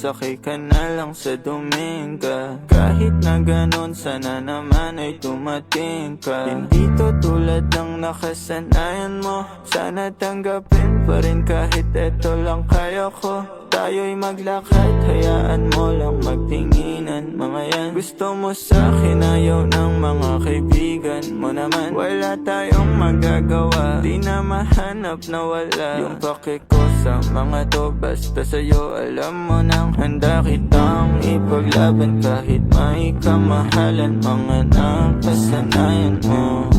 sakay ka na lang sa Dominga. Kahit na ganon, sana naman ay tumating ka. Hindi to tulad ng nakasanayan mo, sana tanggapin pa rin kahit eto lang kaya ko. Tayo'y maglakad, hayaan mo lang magtinginan. Mga yan, gusto mo sa'kin, ayaw ng mga kaibigan mo naman. Wala tayong magagawa, di na mahanap na wala yung pake ko sa mga to. Basta sa'yo alam mo nang handa kitang ipaglaban kahit may kamahalan. Mga nakasanayan mo,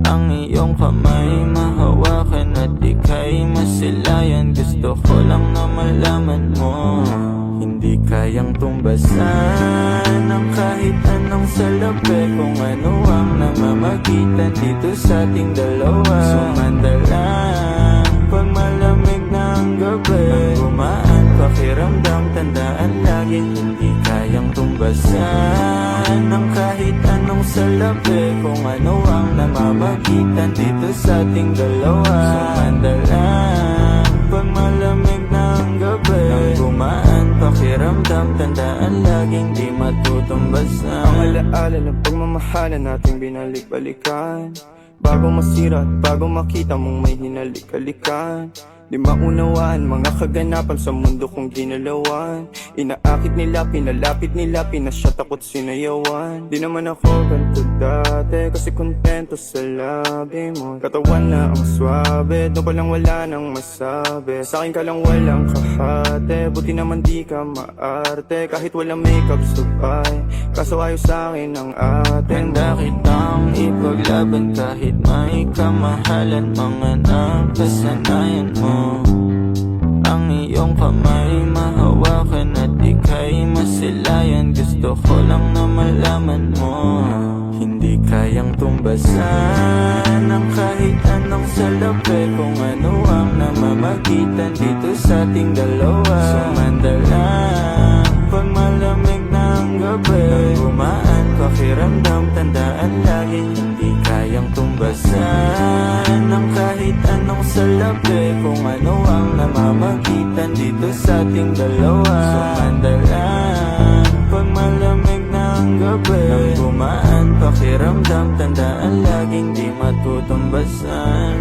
ang iyong kamay mahawakan at ika'y masilayan. Gusto ko lang na malaman mo, hindi kayang tumbasan ng kahit anong salapi. Kung ano ang namamagitan dito sa ating dalawa. Sumanda lang pag malamig na ang gabi, gumaan pakiramdam, tandaan lagi hindi kayang tumbasan ng kahit anong salapi. Kung ano ang namamagitan dito sa ating dalawa. Sumanda lang pag malamig na ang gabi, nang gumaan pakiramdam, tandaan laging di matutumbasan. Ang alaala ng pagmamahalan nating binalik-balikan, bago masira at bago makita mong may hinalik-halikan. Di maunawaan mga kaganapan sa mundo kong ginalawan. Inaakit nila, pinalapit nila, pinasyat ako't sinayawan. Di naman ako ganito dati, kasi kontento sa labi mo. Katawan na ang swabe, doon pa lang wala nang masabi. Sa'kin ka lang walang kahate, buti naman di ka maarte. Kahit walang makeup sabay, kaso ayos sa'kin ang atin. Handa kitang ipaglaban kahit may kamahalan. Mga nakasanayan mo, ang iyong kamay mahawakan at ika'y masilayan. Gusto ko lang na malaman mo, hindi kayang tumbasan ng kahit anong salapi. Kung ano ang namamagitan dito sa ating dalawa. Sumanda lang pag malamig na ang gabi, nang gumaan pakiramdam, tandaan lagi hindi kayang tumbasan ng kahit anong salapi. Kung ano ang namamagitan dito sa ating dalawa. Sumanda lang pag malamig na ang gabi, nang gumaan pakiramdam, tandaan laging di matutumbasan.